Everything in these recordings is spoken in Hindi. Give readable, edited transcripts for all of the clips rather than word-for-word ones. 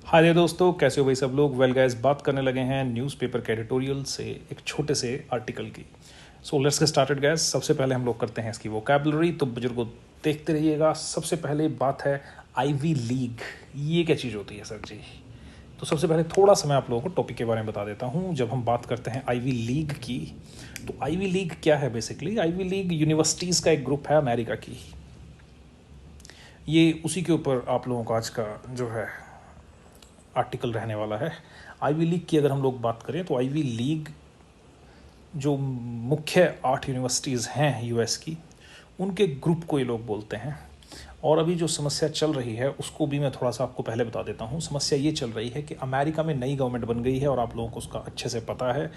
हाय देयर दोस्तों, कैसे हो भाई सब लोग। वेल गाइस, बात करने लगे हैं न्यूज़पेपर के एडिटोरियल से एक छोटे से आर्टिकल की। So let's get started guys. सबसे पहले हम लोग करते हैं इसकी वोकैबुलरी, तो बुजुर्गों देखते रहिएगा। सबसे पहले बात है आईवी लीग। ये क्या चीज़ होती है सर जी? तो सबसे पहले थोड़ा सा मैं आप लोगों को टॉपिक के बारे में बता देता हूँ। जब हम बात करते हैं आईवी लीग की, तो आईवी लीग क्या है बेसिकली? आईवी लीग यूनिवर्सिटीज़ का एक ग्रुप है अमेरिका की। ये उसी के ऊपर आप लोगों का आज का जो है आर्टिकल रहने वाला है। आईवी लीग की अगर हम लोग बात करें तो आईवी लीग जो मुख्य 8 यूनिवर्सिटीज़ हैं यूएस की, उनके ग्रुप को ये लोग बोलते हैं। और अभी जो समस्या चल रही है उसको भी मैं थोड़ा सा आपको पहले बता देता हूँ। समस्या ये चल रही है कि अमेरिका में नई गवर्नमेंट बन गई है और आप लोगों को उसका अच्छे से पता है।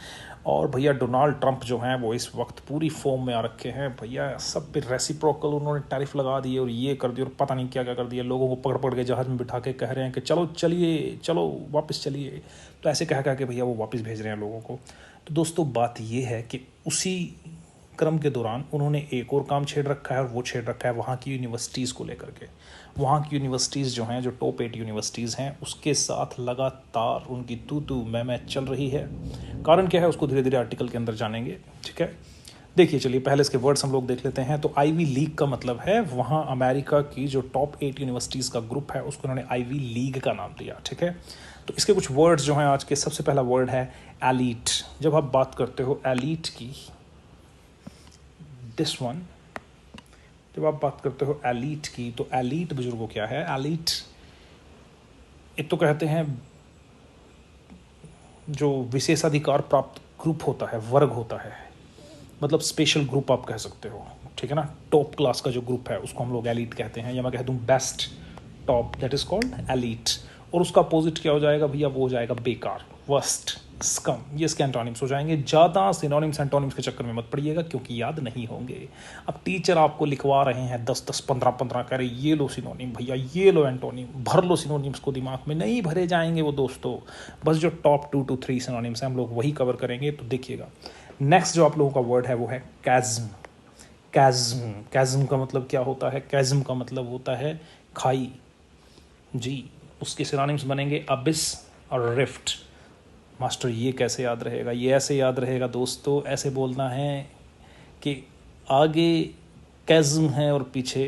और भैया डोनाल्ड ट्रंप जो हैं वो इस वक्त पूरी फॉर्म में आ रखे हैं। भैया सब पे रेसिप्रोकल उन्होंने टैरिफ लगा दिए और ये कर दिया और पता नहीं क्या क्या कर दिया। लोगों को पकड़ पकड़ के जहाज़ में बिठा के कह रहे हैं कि चलो चलिए, चलो वापस चलिए। तो ऐसे कह के भैया वो वापस भेज रहे हैं लोगों को। तो दोस्तों बात ये है कि उसी क्रम के दौरान उन्होंने एक और काम छेड़ रखा है, और वो छेड़ रखा है वहाँ की यूनिवर्सिटीज़ को लेकर के। वहाँ की यूनिवर्सिटीज़ जो हैं, जो टॉप 8 यूनिवर्सिटीज़ हैं, उसके साथ लगातार उनकी तू मैं चल रही है। कारण क्या है उसको धीरे धीरे आर्टिकल के अंदर जानेंगे, ठीक है। देखिए चलिए पहले इसके वर्ड्स हम लोग देख लेते हैं। तो आईवी लीग का मतलब है वहाँ अमेरिका की जो टॉप 8 यूनिवर्सिटीज़ का ग्रुप है उसको उन्होंने आईवी लीग का नाम दिया, ठीक है। तो इसके कुछ वर्ड्स जो हैं आज के, सबसे पहला वर्ड है एलीट। जब आप बात करते हो एलीट की, दिस वन, जब आप बात करते हो एलीट की, तो एलीट बुजुर्गों क्या है? एलीट एक तो कहते हैं जो विशेषाधिकार प्राप्त ग्रुप होता है, वर्ग होता है, मतलब स्पेशल ग्रुप आप कह सकते हो, ठीक है ना। टॉप क्लास का जो ग्रुप है उसको हम लोग एलीट कहते हैं, या मैं कह दूँ best top, that is called elite. और उसका अपोजिट क्या हो जाएगा भैया? वो हो जाएगा बेकार, वर्स्ट, स्कम। ये इसके एंटोनिम्स हो जाएंगे। ज़्यादा सिनोनिम्स एंटोनिम्स के चक्कर में मत पड़िएगा क्योंकि याद नहीं होंगे। अब टीचर आपको लिखवा रहे हैं 10-10, 15-15, कह रहे ये लो सिनोनिम भैया, ये लो एंटोनिम, भर लो सिनोनिम्स को। दिमाग में नहीं भरे जाएंगे वो दोस्तों। बस जो टॉप 2 to 3 सिनोनिम्स हैं हम लोग वही कवर करेंगे। तो देखिएगा नेक्स्ट जो आप लोगों का वर्ड है वो है कैज्म। कैज्म, कैज्म का मतलब क्या होता है? कैज्म का मतलब होता है खाई जी। उसके सिनोनिम्स बनेंगे अबिस और रिफ्ट। मास्टर ये कैसे याद रहेगा? ये ऐसे याद रहेगा दोस्तों, ऐसे बोलना है कि आगे कैज्म है और पीछे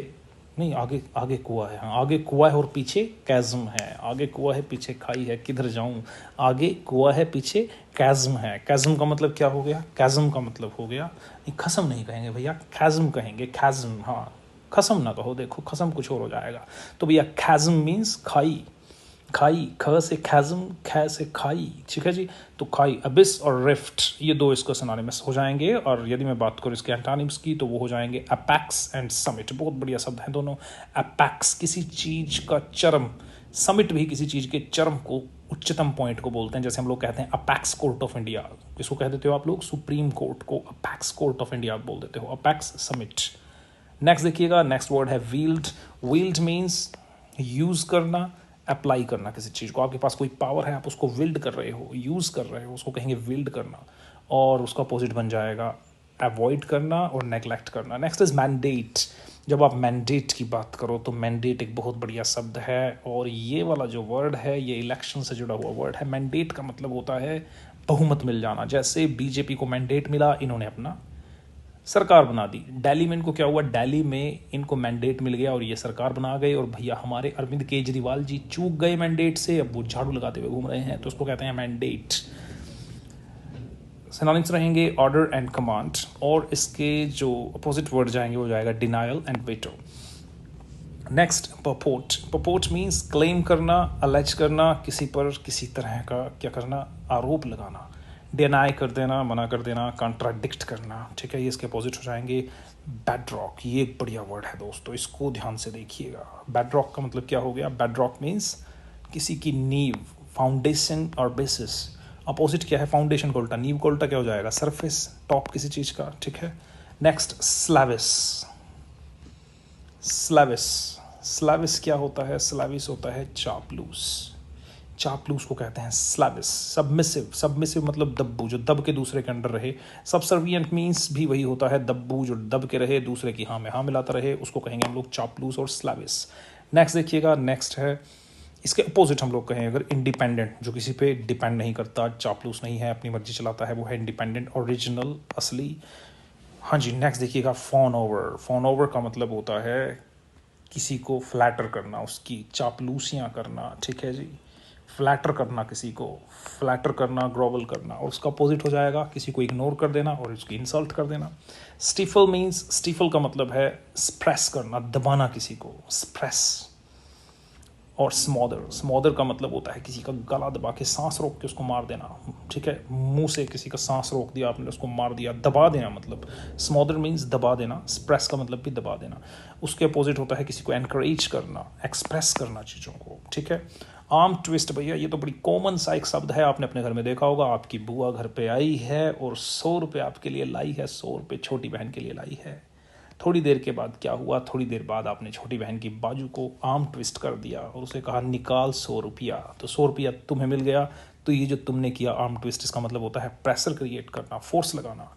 नहीं, आगे आगे कुआ है। हाँ, आगे कुआ है और पीछे कैज्म है। आगे कुआ है पीछे खाई है, किधर जाऊं? आगे कुआ है पीछे कैज्म है। कैज्म का मतलब क्या हो गया? कैज्म का मतलब हो गया, नहीं खसम नहीं कहेंगे भैया, कैज्म कहेंगे। कैज्म, हाँ, खसम ना कहो, देखो खसम कुछ और हो जाएगा। तो भैया कैज्म मीन्स खाई। खाई, ख से खैज़म, ख से खाई, ठीक है जी। तो खाई, अबिस और रिफ्ट, ये दो इसको सिनोनिमस हो जाएंगे। और यदि मैं बात करूँ इसके एंटोनिम्स की तो वो हो जाएंगे अपेक्स एंड समिट। बहुत बढ़िया शब्द हैं दोनों। अपेक्स किसी चीज़ का चरम, समिट भी किसी चीज़ के चरम को, उच्चतम पॉइंट को बोलते हैं। जैसे हम लोग कहते हैं अपेक्स कोर्ट ऑफ इंडिया, किसको कह देते हो आप लोग? सुप्रीम कोर्ट को अपेक्स कोर्ट ऑफ इंडिया बोल देते हो, अपेक्स समिट। नेक्स्ट देखिएगा, नेक्स्ट वर्ड है वील्ड। वील्ड मीन्स यूज़ करना, अप्लाई करना किसी चीज़ को। आपके पास कोई पावर है, आप उसको विल्ड कर रहे हो, यूज़ कर रहे हो, उसको कहेंगे विल्ड करना। और उसका अपोजिट बन जाएगा अवॉइड करना और नेग्लेक्ट करना। Next is mandate. जब आप मैंडेट की बात करो तो मैंडेट एक बहुत बढ़िया शब्द है। और ये वाला जो वर्ड है ये इलेक्शन से जुड़ा हुआ वर्ड है। मैंडेट का मतलब होता है बहुमत मिल जाना। जैसे बीजेपी को मैंडेट मिला, इन्होंने अपना सरकार बना दी। दिल्ली में इनको क्या हुआ? दिल्ली में इनको मैंडेट मिल गया और ये सरकार बना गए। और भैया हमारे अरविंद केजरीवाल जी चूक गए मैंडेट से, अब वो झाड़ू लगाते हुए घूम रहे हैं, तो उसको कहते हैं मैंडेट। सिनोनिम्स रहेंगे ऑर्डर एंड कमांड। और इसके जो अपोजिट वर्ड जाएंगे वो जाएगा denial and veto. Next purport. Purport means claim करना, अलेज करना, किसी पर किसी तरह का क्या करना, आरोप लगाना। डिनाई कर देना, मना कर देना, कॉन्ट्राडिक्ट करना, ठीक है। ये इसके अपोजिट हो जाएंगे बेडरॉक। ये एक बढ़िया वर्ड है दोस्तों, इसको ध्यान से देखिएगा। बेडरॉक का मतलब क्या हो गया? बेडरॉक मीन्स किसी की नींव, फाउंडेशन और बेसिस। अपोजिट क्या है? फाउंडेशन को उल्टा, नींव को उल्टा क्या हो जाएगा? सरफेस, टॉप किसी चीज़ का, ठीक है। नेक्स्ट स्लैविस। स्लैविस, स्लैविस क्या होता है? स्लैविस होता है चापलूस। चापलूस को कहते हैं स्लैविस। सबमिसिव, सबमिसिव मतलब दब्बू, जो दब के दूसरे के अंडर रहे। सबसर्वियंट मीन्स भी वही होता है, दब्बू जो दब के रहे, दूसरे की हाँ में हाँ मिलाता रहे, उसको कहेंगे हम लोग चापलूस और स्लैविस। नेक्स्ट देखिएगा, नेक्स्ट है इसके अपोजिट हम लोग कहें अगर इंडिपेंडेंट, जो किसी पे डिपेंड नहीं करता, चापलूस नहीं है, अपनी मर्जी चलाता है, वो है इंडिपेंडेंट, ओरिजिनल, असली। हाँ जी, नेक्स्ट देखिएगा फॉन ओवर। फॉन ओवर का मतलब होता है किसी को फ्लैटर करना, उसकी चापलूसियाँ करना, ठीक है जी। फ्लैटर करना, किसी को फ्लैटर करना, ग्रोवल करना, और उसका अपोजिट हो जाएगा किसी को इग्नोर कर देना और उसकी इंसल्ट कर देना। स्टिफल मीन्स, स्टिफल का मतलब है स्प्रेस करना, दबाना किसी को, स्प्रेस। और स्मॉदर, स्मॉदर का मतलब होता है किसी का गला दबा के सांस रोक के उसको मार देना, ठीक है। मुंह से किसी का सांस रोक दिया आपने, उसको मार दिया, दबा देना, मतलब स्मॉदर मीन्स दबा देना, स्प्रेस का मतलब भी दबा देना। उसके अपोजिट होता है किसी को एनकरेज करना, एक्सप्रेस करना चीज़ों को, ठीक है। आर्म ट्विस्ट, भैया ये तो बड़ी कॉमन सा एक शब्द है, आपने अपने घर में देखा होगा। आपकी बुआ घर पे आई है और 100 रुपये आपके लिए लाई है, 100 रुपये छोटी बहन के लिए लाई है। थोड़ी देर के बाद क्या हुआ, थोड़ी देर बाद आपने छोटी बहन की बाजू को आर्म ट्विस्ट कर दिया और उसे कहा निकाल 100 रुपया। तो 100 रुपया तुम्हें मिल गया। तो ये जो तुमने किया आर्म ट्विस्ट, इसका मतलब होता है प्रेशर क्रिएट करना, फोर्स लगाना।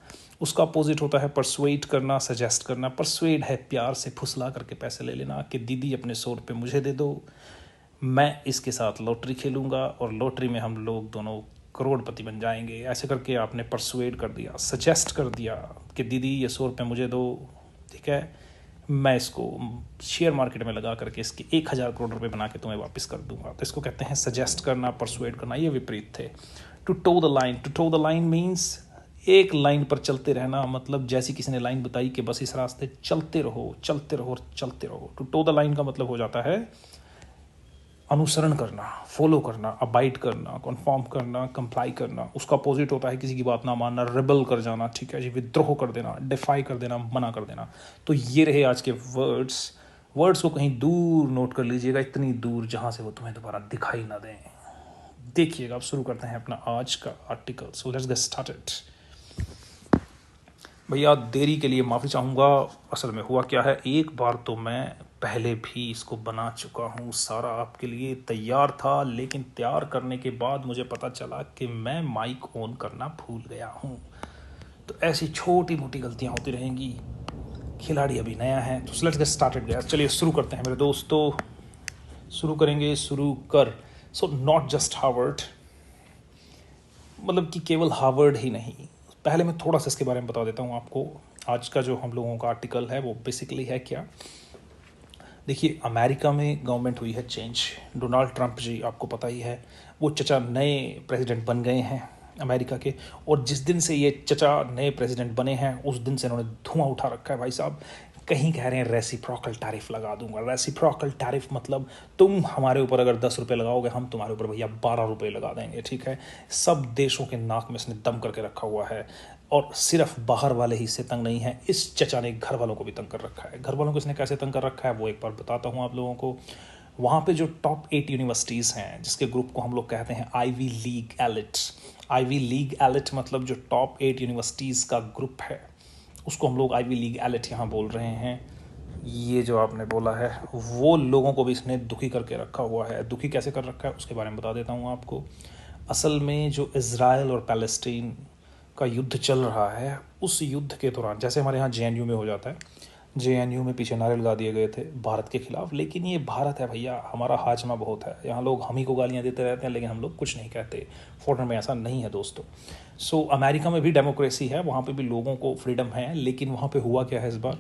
उसका अपोजिट होता है परसुएड करना, सजेस्ट करना। परसुएड है प्यार से फुसला करके पैसे ले लेना कि दीदी अपने 100 रुपये मुझे दे दो, मैं इसके साथ लॉटरी खेलूँगा और लॉटरी में हम लोग दोनों करोड़पति बन जाएंगे। ऐसे करके आपने परसुएड कर दिया, सजेस्ट कर दिया कि दीदी ये 100 रुपये मुझे दो, ठीक है, मैं इसको शेयर मार्केट में लगा करके इसके 1000 करोड़ रुपए बना के तुम्हें वापस कर दूंगा। तो इसको कहते हैं सजेस्ट करना, परसुएड करना। ये विपरीत थे। To toe the line, to toe the line means एक लाइन पर चलते रहना, मतलब जैसी किसी ने लाइन बताई कि बस इस रास्ते चलते रहो, चलते रहो, चलते रहो। टू टो द लाइन का मतलब हो जाता है अनुसरण करना, फॉलो करना, अबाइड करना, कन्फर्म करना, कंप्लाई करना। उसका अपोजिट होता है किसी की बात ना मानना, रिबल कर जाना, ठीक है जी, विद्रोह कर देना, डिफाई कर देना, मना कर देना। तो ये रहे आज के वर्ड्स। वर्ड्स को कहीं दूर नोट कर लीजिएगा, इतनी दूर जहाँ से वो तुम्हें दोबारा दिखाई ना दें। देखिएगा, अब शुरू करते हैं अपना आज का article. So let's get started. भैया देरी के लिए माफ़ी चाहूँगा। असल में हुआ क्या है, एक बार तो मैं पहले भी इसको बना चुका हूँ, सारा आपके लिए तैयार था, लेकिन तैयार करने के बाद मुझे पता चला कि मैं माइक ऑन करना भूल गया हूँ। तो ऐसी छोटी मोटी गलतियाँ होती रहेंगी, खिलाड़ी अभी नया है। तो लेट्स गेट स्टार्टेड गया, चलिए शुरू करते हैं मेरे दोस्तों। शुरू करेंगे, शुरू कर। सो नॉट जस्ट हार्वर्ड, मतलब कि केवल हार्वर्ड ही नहीं। पहले मैं थोड़ा सा इसके बारे में बता देता हूँ आपको। आज का जो हम लोगों का आर्टिकल है वो बेसिकली है क्या, देखिए अमेरिका में गवर्नमेंट हुई है चेंज। डोनाल्ड ट्रंप जी, आपको पता ही है, वो चचा नए प्रेसिडेंट बन गए हैं अमेरिका के। और जिस दिन से ये चचा नए प्रेसिडेंट बने हैं उस दिन से इन्होंने धुआं उठा रखा है भाई साहब। कहीं कह रहे हैं रेसिप्रोकल टैरिफ लगा दूंगा। रेसिप्रोकल टैरिफ मतलब तुम हमारे ऊपर अगर 10 रुपये लगाओगे, हम तुम्हारे ऊपर भैया 12 रुपये लगा देंगे, ठीक है। सब देशों के नाक में इसने दम करके रखा हुआ है। और सिर्फ बाहर वाले ही से तंग नहीं है, इस चचा ने घर वालों को भी तंग कर रखा है। घर वालों को इसने कैसे तंग कर रखा है वो एक बार बताता हूँ आप लोगों को। वहाँ पे जो टॉप 8 यूनिवर्सिटीज़ हैं, जिसके ग्रुप को हम लोग कहते हैं Ivy League elite. Ivy League elite मतलब जो टॉप 8 यूनिवर्सिटीज़ का ग्रुप है, उसको हम लोग आईवी लीग एलिट यहाँ बोल रहे हैं। ये जो आपने बोला है, वो लोगों को भी इसने दुखी करके रखा हुआ है। दुखी कैसे कर रखा है उसके बारे में बता देता हूँ आपको। असल में जो इज़राइल और पैलेस्टीन का युद्ध चल रहा है, उस युद्ध के दौरान, जैसे हमारे यहाँ जेएनयू में हो जाता है, जेएनयू में पीछे नारे लगा दिए गए थे भारत के खिलाफ। लेकिन ये भारत है भैया, हमारा हाजमा बहुत है। यहाँ लोग हम ही को गालियाँ देते रहते हैं, लेकिन हम लोग कुछ नहीं कहते। फॉरेन में ऐसा नहीं है दोस्तों। सो अमेरिका में भी डेमोक्रेसी है, वहाँ पे भी लोगों को फ्रीडम है। लेकिन वहाँ पे हुआ क्या है इस बार,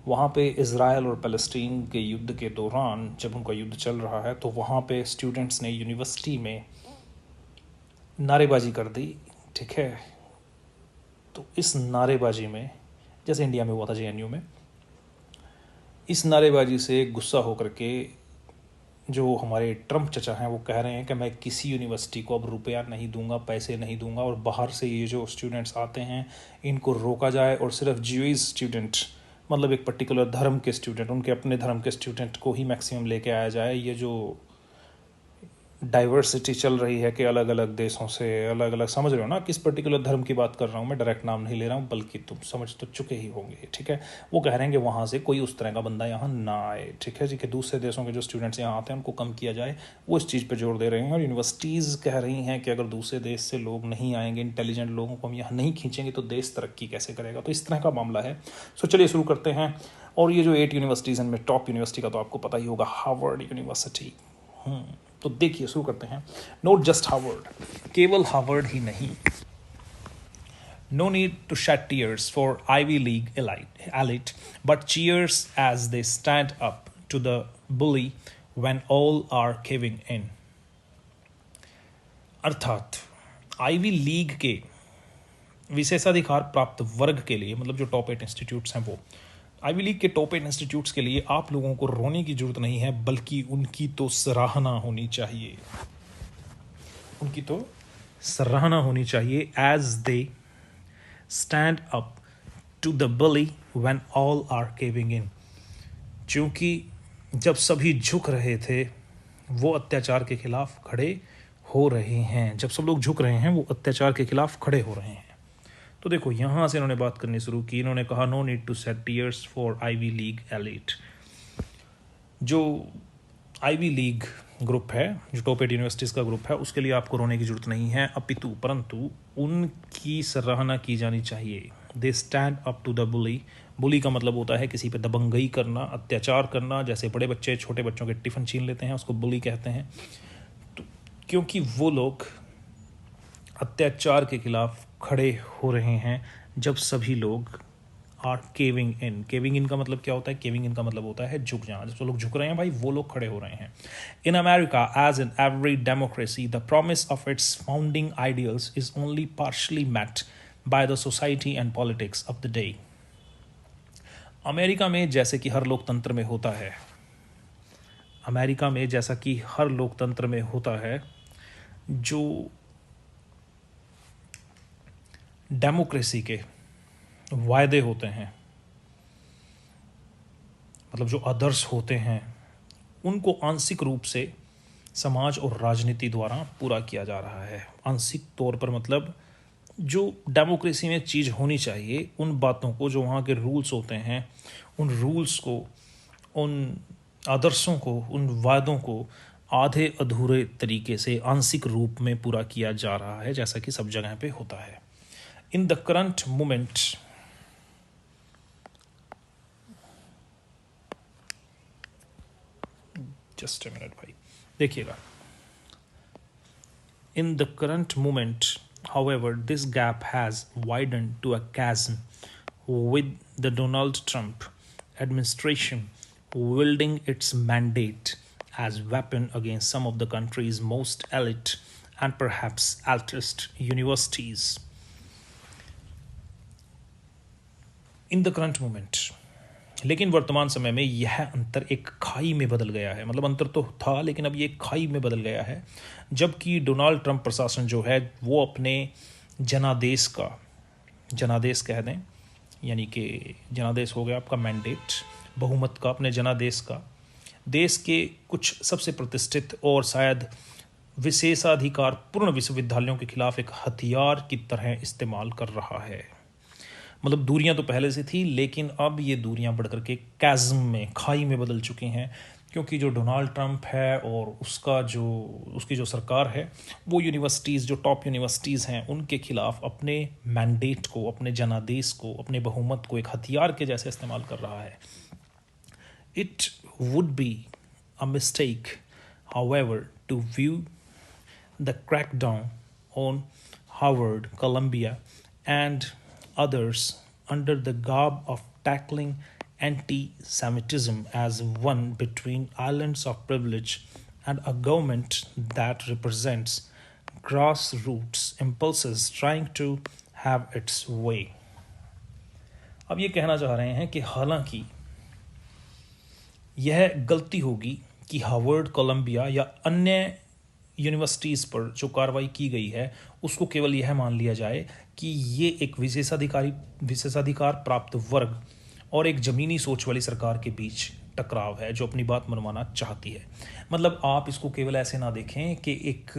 वहाँ पे इज़राइल और फ़लस्तीन के युद्ध के दौरान जब उनका युद्ध चल रहा है, तो वहाँ पे स्टूडेंट्स ने यूनिवर्सिटी में नारेबाजी कर दी, ठीक है। तो इस नारेबाजी में, जैसे इंडिया में हुआ था जेएनयू में, इस नारेबाजी से गुस्सा होकर के जो हमारे ट्रंप चचा हैं वो कह रहे हैं कि मैं किसी यूनिवर्सिटी को अब रुपया नहीं दूंगा, पैसे नहीं दूंगा, और बाहर से ये जो स्टूडेंट्स आते हैं इनको रोका जाए, और सिर्फ ज्यूइश स्टूडेंट, मतलब एक पर्टिकुलर धर्म के स्टूडेंट, उनके अपने धर्म के स्टूडेंट को ही मैक्सिमम लेके आया जाए। ये जो डाइवर्सिटी चल रही है कि अलग अलग देशों से अलग अलग, समझ रहे हो ना, किस पर्टिकुलर धर्म की बात कर रहा हूँ मैं, डायरेक्ट नाम नहीं ले रहा हूँ, बल्कि तुम समझ तो चुके ही होंगे, ठीक है। वो कह रहे हैं कि वहाँ से कोई उस तरह का बंदा यहाँ ना आए, ठीक है जी, कि दूसरे देशों के जो स्टूडेंट्स यहाँ आते हैं उनको कम किया जाए। वो इस चीज़ पर जोर दे रहे हैं। और यूनिवर्सिटीज़ कह रही हैं कि अगर दूसरे देश से लोग नहीं आएंगे, इंटेलिजेंट लोगों को हम यहाँ नहीं खींचेंगे, तो देश तरक्की कैसे करेगा। तो इस तरह का मामला है। सो चलिए शुरू करते हैं। और ये जो 8 यूनिवर्सिटीज़ हैं, टॉप यूनिवर्सिटी का तो आपको पता ही होगा, हार्वर्ड यूनिवर्सिटी। तो देखिए शुरू करते हैं. नोट जस्ट हार्वर्ड, केवल हार्वर्ड ही नहीं. No need to shed tears for Ivy League elite, but cheers as they stand up to the bully when all are caving in. अर्थात आईवी लीग के विशेषाधिकार प्राप्त वर्ग के लिए, मतलब जो टॉप 8 इंस्टीट्यूट्स हैं, वो आईवी लीग के टॉप 8 इंस्टीट्यूट्स के लिए आप लोगों को रोने की जरूरत नहीं है, बल्कि उनकी तो सराहना होनी चाहिए. उनकी तो सराहना होनी चाहिए. As they stand up to the bully when all are caving in. क्योंकि जब सभी झुक रहे थे वो अत्याचार के खिलाफ खड़े हो रहे हैं. जब सब लोग झुक रहे हैं वो अत्याचार के खिलाफ खड़े हो रहे हैं. तो देखो यहाँ से इन्होंने बात करनी शुरू की. इन्होंने कहा no need to set tiers for Ivy League elite. जो आईवी लीग ग्रुप है, जो टॉप 8 यूनिवर्सिटीज़ का ग्रुप है, उसके लिए आपको रोने की जरूरत नहीं है, अपितु परंतु उनकी सराहना की जानी चाहिए. They stand up to the bully. Bully का मतलब होता है किसी पे दबंगई करना, अत्याचार करना. जैसे बड़े बच्चे छोटे बच्चों के टिफ़िन छीन लेते हैं, उसको बुली कहते हैं. तो क्योंकि वो लोग अत्याचार के खिलाफ खड़े हो रहे हैं जब सभी लोग आर केविंग इन. केविंग इन का मतलब क्या होता है? केविंग इन का मतलब होता है झुक जाना. जब लोग झुक रहे हैं भाई, वो लोग खड़े हो रहे हैं. In America as in every democracy the promise of its founding ideals is only partially met by the society and politics of the day. America में जैसे कि हर लोकतंत्र में होता है, अमेरिका में जैसा कि हर लोकतंत्र में होता है, जो डेमोक्रेसी के वायदे होते हैं, मतलब जो आदर्श होते हैं, उनको आंशिक रूप से समाज और राजनीति द्वारा पूरा किया जा रहा है. आंशिक तौर पर मतलब जो डेमोक्रेसी में चीज़ होनी चाहिए, उन बातों को, जो वहाँ के रूल्स होते हैं, उन रूल्स को, उन आदर्शों को, उन वायदों को आधे अधूरे तरीके से आंशिक रूप में पूरा किया जा रहा है, जैसा कि सब जगह पे होता है. In the current moment, just a minute भाई, देखिएगा. In the current moment, however, this gap has widened to a chasm, with the Donald Trump administration wielding its mandate as weapon against some of the country's most elite and perhaps elitist universities. In the current moment, लेकिन वर्तमान समय में यह अंतर एक खाई में बदल गया है. मतलब अंतर तो था, लेकिन अब ये खाई में बदल गया है, जबकि डोनाल्ड ट्रंप प्रशासन जो है वो अपने जनादेश का, जनादेश कह दें, यानी कि जनादेश हो गया आपका मैंडेट, बहुमत का, अपने जनादेश का, देश के कुछ सबसे प्रतिष्ठित और शायद विशेषाधिकार पूर्ण विश्वविद्यालयों के खिलाफ एक हथियार की तरह इस्तेमाल कर रहा है. मतलब दूरियां तो पहले से थी, लेकिन अब ये दूरियां बढ़कर के कैज़म में, खाई में बदल चुकी हैं, क्योंकि जो डोनाल्ड ट्रंप है और उसकी जो सरकार है, वो यूनिवर्सिटीज़, जो टॉप यूनिवर्सिटीज़ हैं, उनके खिलाफ अपने मैंडेट को, अपने जनादेश को, अपने बहुमत को एक हथियार के जैसे इस्तेमाल कर रहा है. It would be a mistake, however, to view the crackdown on Harvard, Columbia and others under the garb of tackling anti-Semitism as one between islands of privilege and a government that represents grassroots impulses trying to have its way. अब ये कहना चाह रहे हैं कि हालांकि यह गलती होगी कि हार्वर्ड, कोलंबिया या अन्य यूनिवर्सिटीज़ पर जो कार्रवाई की गई है उसको केवल यह मान लिया जाए कि ये एक विशेषाधिकार प्राप्त वर्ग और एक ज़मीनी सोच वाली सरकार के बीच टकराव है, जो अपनी बात मनवाना चाहती है. मतलब आप इसको केवल ऐसे ना देखें कि एक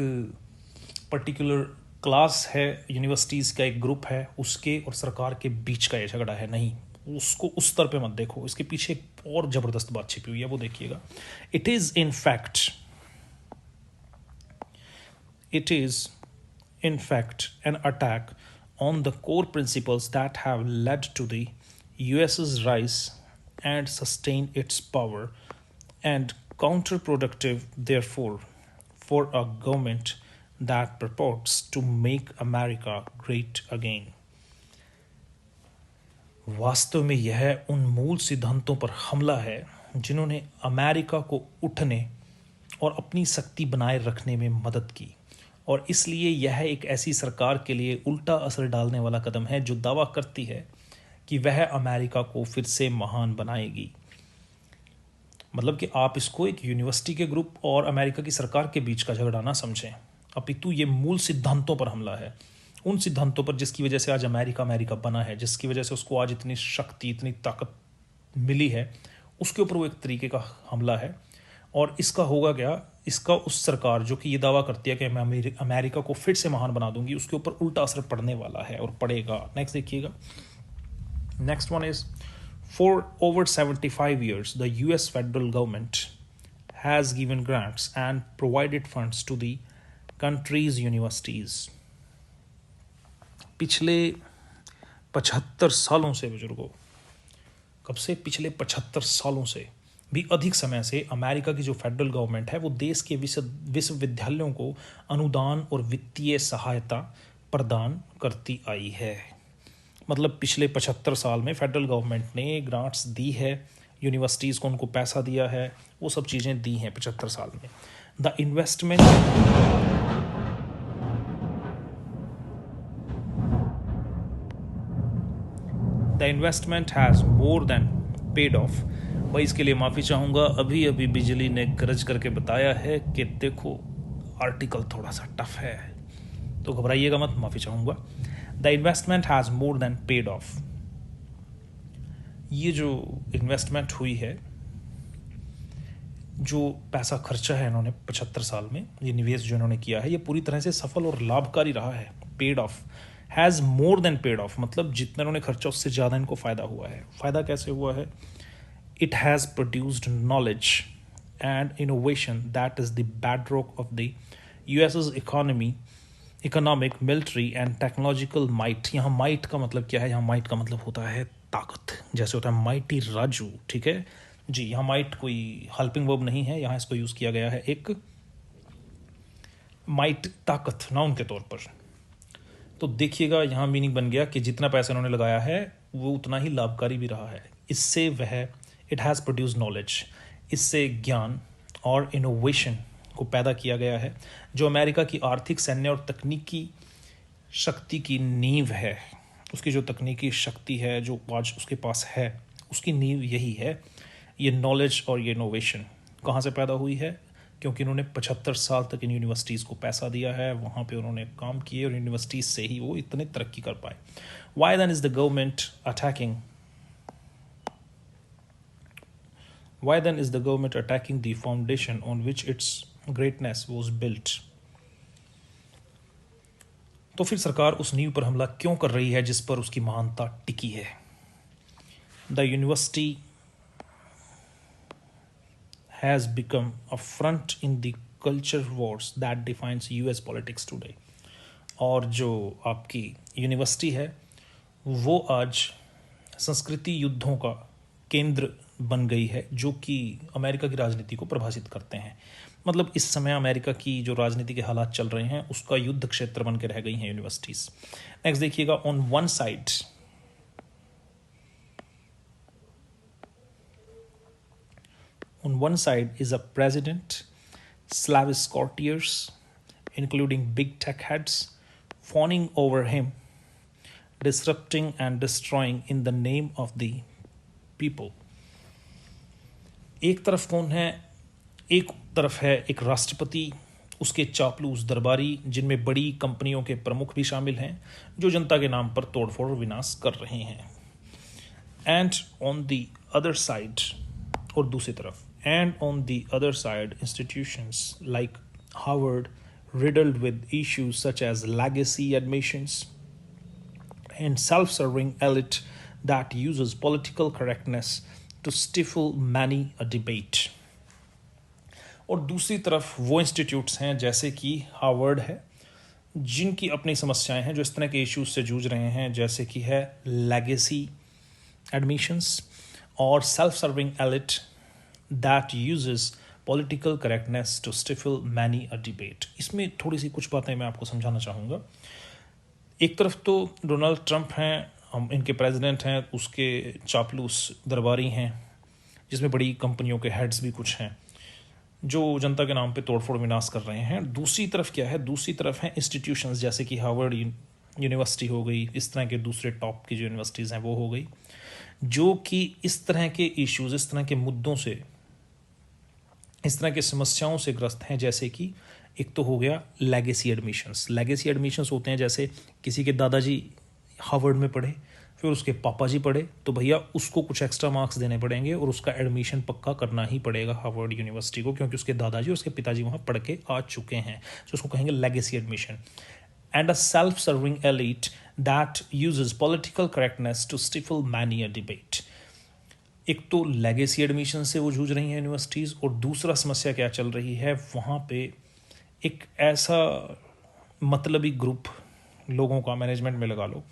पर्टिकुलर क्लास है, यूनिवर्सिटीज़ का एक ग्रुप है, उसके और सरकार के बीच का ये झगड़ा है. नहीं, उसको उस स्तर पे मत देखो, इसके पीछे एक और ज़बरदस्त बात छिपी हुई है, वो देखिएगा. It is in fact an attack on the core principles that have led to the US's rise and sustain its power, and counterproductive therefore for a government that purports to make America great again. वास्तव में यह उन मूल सिद्धांतों पर हमला है जिन्होंने अमेरिका को उठने और अपनी शक्ति बनाए रखने में मदद की, और इसलिए यह एक ऐसी सरकार के लिए उल्टा असर डालने वाला कदम है जो दावा करती है कि वह अमेरिका को फिर से महान बनाएगी। मतलब कि आप इसको एक यूनिवर्सिटी के ग्रुप और अमेरिका की सरकार के बीच का झगड़ा ना समझें, अपितु ये मूल सिद्धांतों पर हमला है, उन सिद्धांतों पर जिसकी वजह से आज अमेरिका अमेरिका बना है, जिसकी वजह से उसको आज इतनी शक्ति, इतनी ताकत मिली है, उसके ऊपर वो एक तरीके का हमला है। और इसका होगा क्या, इसका उस सरकार जो कि ये दावा करती है कि मैं अमेरिका को फिर से महान बना दूंगी, उसके ऊपर उल्टा असर पड़ने वाला है और पड़ेगा। नेक्स्ट देखिएगा, next one is For over 75 years, the US federal government has given grants and provided funds to the country's universities. पिछले 75 सालों से बुजुर्गों, कब से? पिछले 75 सालों से भी अधिक समय से अमेरिका की जो फेडरल गवर्नमेंट है वो देश के विश्वविद्यालयों को अनुदान और वित्तीय सहायता प्रदान करती आई है। मतलब पिछले 75 साल में फेडरल गवर्नमेंट ने ग्रांट्स दी है, यूनिवर्सिटीज़ को उनको पैसा दिया है, वो सब चीज़ें दी हैं 75 साल में। The investment has more than paid of. भाई इसके लिए माफ़ी चाहूँगा, अभी अभी बिजली ने गरज करके बताया है कि देखो आर्टिकल थोड़ा सा टफ है, तो घबराइएगा मत, माफ़ी चाहूँगा। The investment has more than paid off. ये जो इन्वेस्टमेंट हुई है, जो पैसा खर्चा है इन्होंने 75 साल में, ये निवेश जो इन्होंने किया है, ये पूरी तरह से सफल और लाभकारी रहा है। Paid of, has more than paid of, मतलब जितना इन्होंने खर्चा उससे ज़्यादा इनको फ़ायदा हुआ है। फ़ायदा कैसे हुआ है? It has produced knowledge and innovation that is the bedrock of the US's economy, economic, military and technological might. यहाँ माइट का मतलब क्या है? यहाँ माइट का मतलब होता है ताकत, जैसे होता है माइटी राजू, ठीक है जी। यहाँ माइट कोई हेल्पिंग वर्ब नहीं है, यहाँ इसको यूज़ किया गया है एक माइट, ताकत, नाउन के तौर पर। तो देखिएगा यहाँ मीनिंग बन गया कि जितना पैसा इन्होंने लगाया है वो उतना ही लाभकारी भी रहा है। इससे वह इट हैज़ प्रोड्यूस नॉलेज, इससे ज्ञान और इनोवेशन को पैदा किया गया है, जो अमेरिका की आर्थिक, सैन्य और तकनीकी शक्ति की नींव है। उसकी जो तकनीकी शक्ति है जो आज उसके पास है, उसकी नींव यही है। ये नॉलेज और ये इनोवेशन कहाँ से पैदा हुई है? क्योंकि इन्होंने 75 साल तक इन यूनिवर्सिटीज़ को पैसा दिया है, वहाँ पे उन्होंने काम किए और यूनिवर्सिटीज़ से ही वो इतने तरक्की कर पाए। Why then is the government attacking the foundation on which its greatness was built? तो फिर सरकार उस नींव पर हमला क्यों कर रही है जिस पर उसकी महानता टिकी है? The university has become a front in the culture wars that defines US politics today. और जो आपकी यूनिवर्सिटी है वो आज संस्कृति युद्धों का केंद्र बन गई है, जो कि अमेरिका की राजनीति को प्रभावित करते हैं। मतलब इस समय अमेरिका की जो राजनीति के हालात चल रहे हैं उसका युद्ध क्षेत्र बन के रह गई हैं यूनिवर्सिटीज़। नेक्स्ट देखिएगा, on one side is a president, slavish courtiers, including big tech heads, fawning over him, disrupting and destroying in the name of the people. एक तरफ कौन है? एक तरफ है एक राष्ट्रपति, उसके चापलूस दरबारी, जिनमें बड़ी कंपनियों के प्रमुख भी शामिल हैं, जो जनता के नाम पर तोड़फोड़ और विनाश कर रहे हैं। And on the other side, और दूसरी तरफ, and on the other side, institutions like Harvard, riddled with issues such as legacy admissions and self-serving elite that uses political correctness to stifle many a debate. और दूसरी तरफ वो इंस्टीट्यूट्स हैं जैसे कि हार्वर्ड है, जिनकी अपनी समस्याएं हैं, जो इस तरह के इश्यूज से जूझ रहे हैं, जैसे कि है लेगेसी एडमिशंस और self serving elite that uses political correctness to stifle many a debate. इसमें थोड़ी सी कुछ बातें मैं आपको समझाना चाहूँगा। एक तरफ तो डोनाल्ड ट्रंप हैं, हम इनके प्रेसिडेंट हैं, उसके चापलूस दरबारी हैं, जिसमें बड़ी कंपनियों के हेड्स भी कुछ हैं जो जनता के नाम पे तोड़फोड़ विनाश कर रहे हैं। दूसरी तरफ क्या है, दूसरी तरफ है इंस्टीट्यूशंस, जैसे कि हार्वर्ड यूनिवर्सिटी हो गई, इस तरह के दूसरे टॉप की जो यूनिवर्सिटीज़ हैं वो हो गई, जो कि इस तरह के इश्यूज, इस तरह के मुद्दों से, इस तरह की समस्याओं से ग्रस्त हैं। जैसे कि एक तो हो गया लेगेसी एडमिशन्स। लेगेसी एडमिशन्स होते हैं जैसे किसी के दादाजी हार्वर्ड में पढ़े, फिर उसके पापा जी पढ़े, तो भैया उसको कुछ एक्स्ट्रा मार्क्स देने पड़ेंगे और उसका एडमिशन पक्का करना ही पड़ेगा हार्वर्ड यूनिवर्सिटी को, क्योंकि उसके दादाजी और उसके पिताजी वहाँ पढ़ के आ चुके हैं। तो उसको कहेंगे legacy admission. And a self serving elite that uses political correctness to stifle many a debate. एक तो लेगेसी एडमिशन से वो जूझ रही हैं यूनिवर्सिटीज़, और दूसरा समस्या क्या चल रही है, वहाँ पे एक ऐसा मतलबी ग्रुप लोगों का, मैनेजमेंट में लगा लो,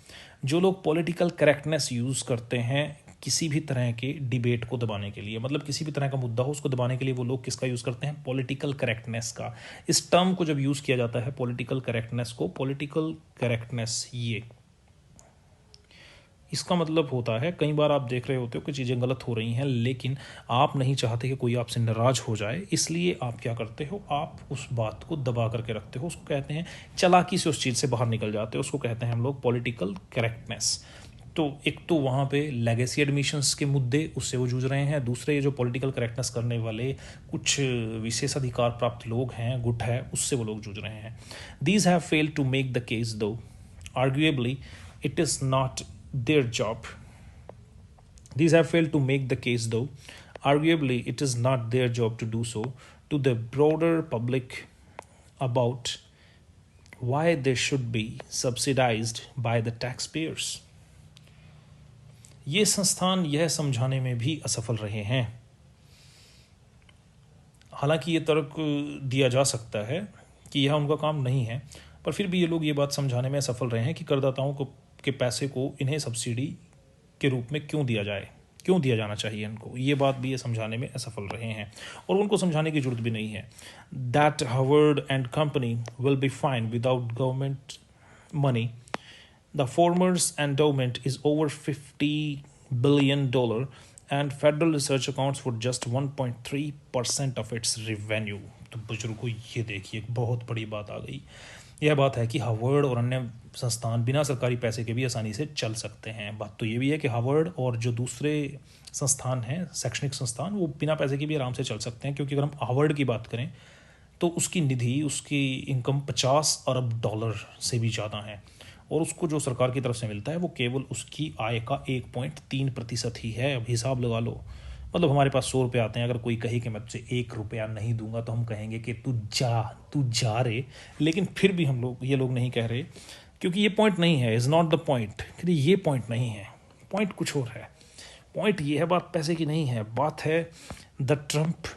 जो लोग पॉलिटिकल करेक्टनेस यूज़ करते हैं किसी भी तरह के डिबेट को दबाने के लिए। मतलब किसी भी तरह का मुद्दा हो उसको दबाने के लिए वो लोग किसका यूज़ करते हैं, पॉलिटिकल करेक्टनेस का। इस टर्म को जब यूज़ किया जाता है पॉलिटिकल करेक्टनेस को, पॉलिटिकल करेक्टनेस ये इसका मतलब होता है, कई बार आप देख रहे होते हो कि चीज़ें गलत हो रही हैं, लेकिन आप नहीं चाहते कि कोई आपसे नाराज़ हो जाए, इसलिए आप क्या करते हो, आप उस बात को दबा करके रखते हो। उसको कहते हैं चालाकी से उस चीज़ से बाहर निकल जाते हो, उसको कहते हैं हम लोग पॉलिटिकल करेक्टनेस। तो एक तो वहाँ पे लेगेसी एडमिशन्स के मुद्दे, उससे वो जूझ रहे हैं। दूसरे ये जो पॉलिटिकल करेक्टनेस करने वाले कुछ विशेषाधिकार प्राप्त लोग हैं, गुट है, उससे वो लोग जूझ रहे हैं। These have failed to make the case though arguably it is not their job. These have failed to make the case, though. Arguably, it is not their job to do so to the broader public about why they should be subsidized by the taxpayers. ये संस्थान यह समझाने में भी असफल रहे हैं। हालांकि ये तर्क दिया जा सकता है कि यह उनका काम नहीं है, पर फिर भी ये लोग ये बात समझाने में असफल रहे हैं कि करदाताओं को के पैसे को इन्हें सब्सिडी के रूप में क्यों दिया जाए, क्यों दिया जाना चाहिए इनको, ये बात भी ये समझाने में असफल रहे हैं। और उनको समझाने की जरूरत भी नहीं है। That Harvard and company will be fine without government money. The formers endowment is over $50 billion and federal research accounts for just 1.3% of its revenue। तो बुजुर्गों ये देखिए बहुत बड़ी बात आ गई। यह बात है कि हार्वर्ड और अन्य संस्थान बिना सरकारी पैसे के भी आसानी से चल सकते हैं। बात तो ये भी है कि हार्वर्ड और जो दूसरे संस्थान हैं, शैक्षणिक संस्थान, वो बिना पैसे के भी आराम से चल सकते हैं, क्योंकि अगर हम हार्वर्ड की बात करें तो उसकी निधि, उसकी इनकम $50 अरब से भी ज़्यादा है, और उसको जो सरकार की तरफ से मिलता है वो केवल उसकी आय का 1.3% ही है। अब हिसाब लगा लो, मतलब हमारे पास 100 रुपये आते हैं, अगर कोई कहे कि मैं तुझे 1 रुपया नहीं दूंगा तो हम कहेंगे कि तू जा रे। लेकिन फिर भी ये लोग नहीं कह रहे, क्योंकि ये पॉइंट नहीं है, इज़ नॉट द पॉइंट। ये पॉइंट नहीं है, पॉइंट कुछ और है। पॉइंट ये है, बात पैसे की नहीं है, बात है the Trump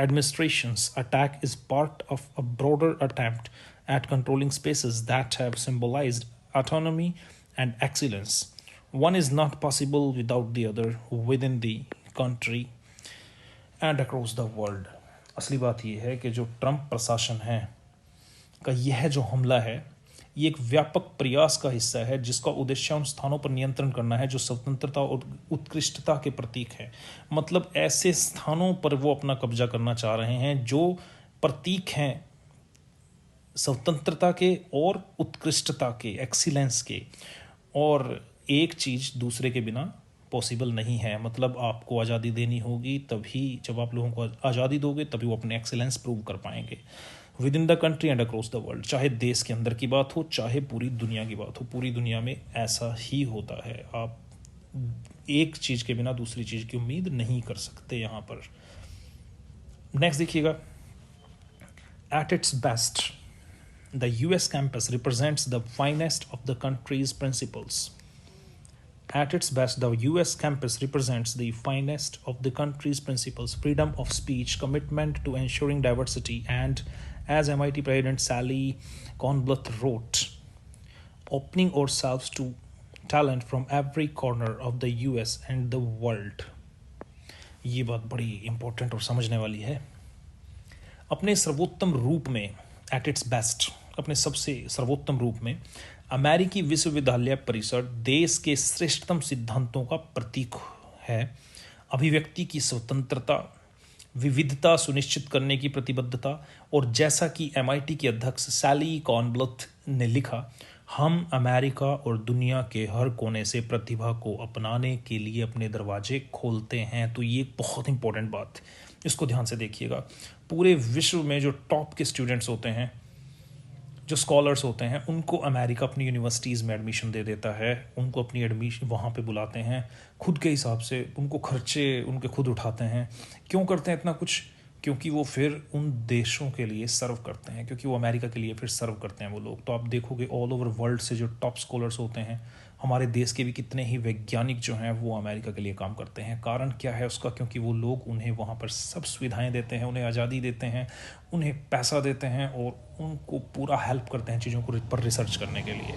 administration's attack is part of a broader attempt at controlling spaces that have symbolized autonomy and excellence. One is not possible without the other within the country and across the world. असली बात यह है कि जो ट्रंप प्रशासन है का यह जो हमला है, ये एक व्यापक प्रयास का हिस्सा है जिसका उद्देश्य उन स्थानों पर नियंत्रण करना है जो स्वतंत्रता और उत्कृष्टता के प्रतीक हैं। मतलब ऐसे स्थानों पर वो अपना कब्जा करना चाह रहे हैं जो प्रतीक हैं स्वतंत्रता के और उत्कृष्टता के, एक्सीलेंस के। और एक चीज़ दूसरे के बिना पॉसिबल नहीं है। मतलब आपको आज़ादी देनी होगी, तभी जब आप लोगों को आज़ादी दोगे तभी वो अपने एक्सीलेंस प्रूव कर पाएंगे with in the country and across the world. चाहे देश के अंदर की बात हो, चाहे पूरी दुनिया की बात हो, पूरी दुनिया में ऐसा ही होता है। आप एक चीज़ के बिना दूसरी चीज़ की उम्मीद नहीं कर सकते यहाँ पर। नेक्स्ट देखिएगा, at its best the US campus represents the finest of the country's principles. At its best, the US campus represents the finest of the country's principles: freedom of speech, commitment to ensuring diversity, and, as MIT President Sally Kornbluth wrote, opening ourselves to talent from every corner of the US and the world. ये बात बड़ी इंपॉर्टेंट और समझने वाली है। अपने सर्वोत्तम रूप में, एट इट्स बेस्ट, अपने सबसे सर्वोत्तम रूप में अमेरिकी विश्वविद्यालय परिसर देश के श्रेष्ठतम सिद्धांतों का प्रतीक है। अभिव्यक्ति की स्वतंत्रता, विविधता सुनिश्चित करने की प्रतिबद्धता, और जैसा कि MIT की अध्यक्ष सैली कॉर्नब्लथ ने लिखा, हम अमेरिका और दुनिया के हर कोने से प्रतिभा को अपनाने के लिए अपने दरवाजे खोलते हैं। तो ये एक बहुत इंपॉर्टेंट बात, इसको ध्यान से देखिएगा। पूरे विश्व में जो टॉप के स्टूडेंट्स होते हैं, जो स्कॉलर्स होते हैं, उनको अमेरिका अपनी यूनिवर्सिटीज़ में एडमिशन दे देता है, उनको अपनी एडमिशन वहाँ पे बुलाते हैं खुद के हिसाब से, उनको खर्चे उनके खुद उठाते हैं। क्यों करते हैं इतना कुछ? क्योंकि वो फिर उन देशों के लिए सर्व करते हैं, क्योंकि वो अमेरिका के लिए फिर सर्व करते हैं वो लोग। तो आप देखोगे ऑल ओवर वर्ल्ड से जो टॉप स्कॉलर्स होते हैं, हमारे देश के भी कितने ही वैज्ञानिक जो हैं वो अमेरिका के लिए काम करते हैं। कारण क्या है उसका? क्योंकि वो लोग उन्हें वहाँ पर सब सुविधाएं देते हैं, उन्हें आज़ादी देते हैं, उन्हें पैसा देते हैं और उनको पूरा हेल्प करते हैं चीज़ों को पर रिसर्च करने के लिए।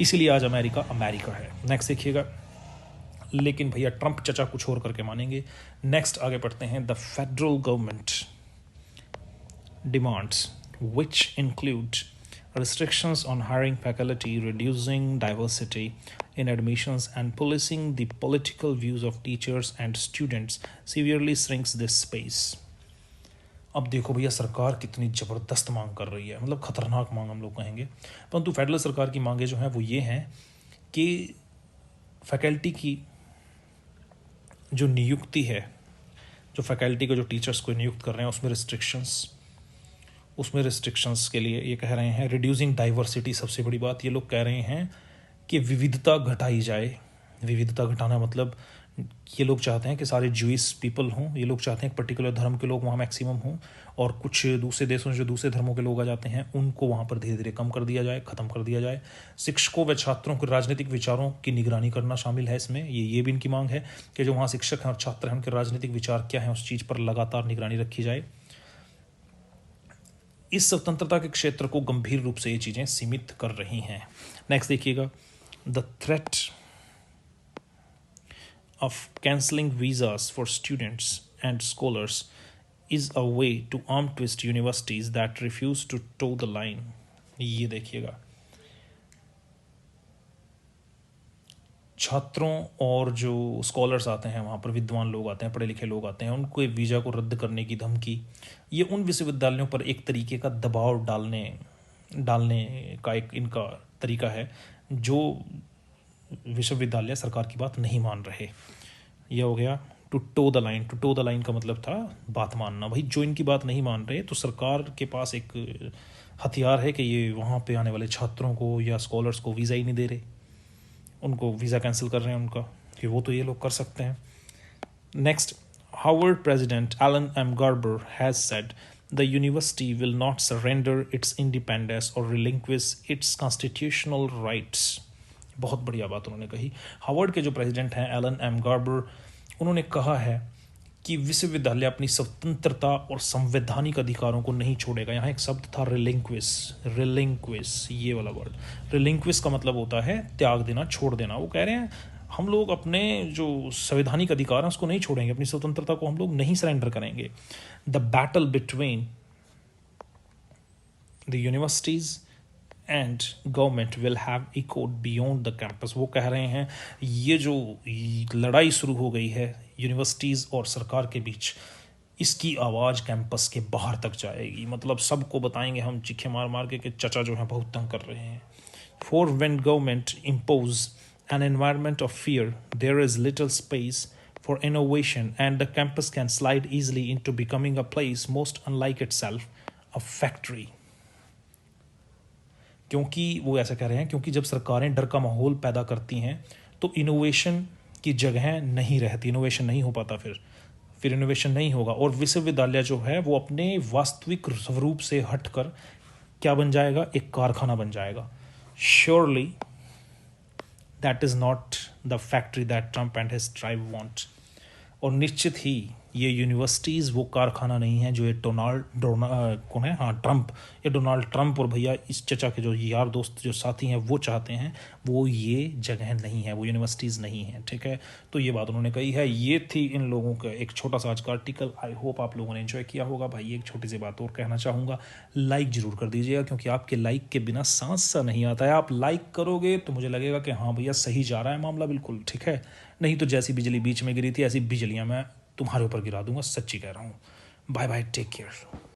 इसीलिए आज अमेरिका अमेरिका है। नेक्स्ट देखिएगा। लेकिन भैया ट्रंप चचा कुछ और करके मानेंगे। नेक्स्ट आगे पढ़ते हैं। The federal government demands which include restrictions on hiring faculty, reducing diversity in admissions, and policing the political views of teachers and students severely shrinks this space. अब देखो भैया सरकार कितनी ज़बरदस्त मांग कर रही है, मतलब खतरनाक मांग हम लोग कहेंगे। परंतु फेडरल सरकार की मांगे जो हैं वो ये हैं कि फैकल्टी की जो नियुक्ति है, जो फैकल्टी को, जो टीचर्स को नियुक्त कर रहे हैं, उसमें रिस्ट्रिक्शंस के लिए ये कह रहे हैं रिड्यूसिंग डाइवर्सिटी। सबसे बड़ी बात ये लोग कह रहे हैं कि विविधता घटाई जाए। विविधता घटाना मतलब ये लोग चाहते हैं कि सारे ज्यूइश पीपल हों, ये लोग चाहते हैं एक पर्टिकुलर धर्म के लोग वहाँ मैक्सिमम हों, और कुछ दूसरे देशों से जो दूसरे धर्मों के लोग आ जाते हैं उनको वहाँ पर धीरे धीरे कम कर दिया जाए, ख़त्म कर दिया जाए। शिक्षकों व छात्रों के राजनीतिक विचारों की निगरानी करना शामिल है इसमें। ये भी इनकी मांग है कि जो वहाँ शिक्षक हैं और छात्र हैं उनके राजनीतिक विचार क्या हैं उस चीज़ पर लगातार निगरानी रखी जाए। इस स्वतंत्रता के क्षेत्र को गंभीर रूप से ये चीज़ें सीमित कर रही हैं। नेक्स्ट देखिएगा। The threat of cancelling visas for students and scholars is a way to arm twist universities that refuse to toe the line. ये देखिएगा, छात्रों और जो स्कॉलर्स आते हैं वहाँ पर, विद्वान लोग आते हैं, पढ़े लिखे लोग आते हैं, उनको वीज़ा को रद्द करने की धमकी, ये उन विश्वविद्यालयों पर एक तरीके का दबाव डालने का एक इनका तरीका है जो विश्वविद्यालय सरकार की बात नहीं मान रहे। यह हो गया to toe the line. To toe the line का मतलब था बात मानना। भाई जो इनकी बात नहीं मान रहे तो सरकार के पास एक हथियार है कि ये वहाँ पे आने वाले छात्रों को या स्कॉलर्स को वीज़ा ही नहीं दे रहे, उनको वीज़ा कैंसिल कर रहे हैं उनका, कि वो तो ये लोग कर सकते हैं। Next, Harvard president Alan M Garber has said the university will not surrender its independence or relinquish its constitutional rights. बहुत बढ़िया बात उन्होंने कही। हार्वर्ड के जो प्रेसिडेंट हैं एलन एम गार्बर, उन्होंने कहा है कि विश्वविद्यालय अपनी स्वतंत्रता और संवैधानिक अधिकारों को नहीं छोड़ेगा। यहाँ एक शब्द था रिलिंक्विश, ये वाला वर्ड। रिलिंक्विश का मतलब होता है त्याग देना, छोड़ देना। वो कह रहे हैं हम लोग अपने जो संवैधानिक अधिकार हैं उसको नहीं छोड़ेंगे, अपनी स्वतंत्रता को हम लोग नहीं सरेंडर करेंगे। The battle between the universities and government will have echoed beyond the campus. वो कह रहे हैं ये जो लड़ाई शुरू हो गई है यूनिवर्सिटीज़ और सरकार के बीच, इसकी आवाज़ कैंपस के बाहर तक जाएगी। मतलब सबको बताएंगे हम चीखे मार मार के कि चचा जो है बहुत तंग कर रहे हैं। For when government impose an environment of fear there is little space for innovation and the campus can slide easily into becoming a place most unlike itself, a factory. क्योंकि वो ऐसा कह रहे हैं क्योंकि जब सरकारें डर का माहौल पैदा करती हैं तो इनोवेशन की जगह नहीं रहती, इनोवेशन नहीं हो पाता, फिर इनोवेशन नहीं होगा और विश्वविद्यालय जो है वो अपने वास्तविक स्वरूप से हटकर क्या बन जाएगा? एक कारखाना बन जाएगा। Surely that is not the factory that Trump and his tribe want. और निश्चित ही ये यूनिवर्सिटीज़ वो कारखाना नहीं है जो ये कौन है, हाँ, ट्रंप, ये डोनाल्ड ट्रंप और भैया इस चचा के जो यार दोस्त जो साथी हैं वो चाहते हैं, वो ये जगह नहीं है, वो यूनिवर्सिटीज़ नहीं है, ठीक है। तो ये बात उन्होंने कही है। ये थी इन लोगों का एक छोटा सा आज का आर्टिकल। आई होप आप लोगों ने एंजॉय किया होगा। भाई एक छोटी सी बात और कहना चाहूँगा, लाइक ज़रूर कर दीजिएगा, क्योंकि आपके लाइक के बिना सांस सा नहीं आता है। आप लाइक करोगे तो मुझे लगेगा कि हाँ भैया सही जा रहा है मामला, बिल्कुल ठीक है। नहीं तो जैसी बिजली बीच में गिरी थी ऐसी बिजलियाँ मैं तुम्हारे ऊपर गिरा दूंगा, सच्ची कह रहा हूँ। Bye bye, take care.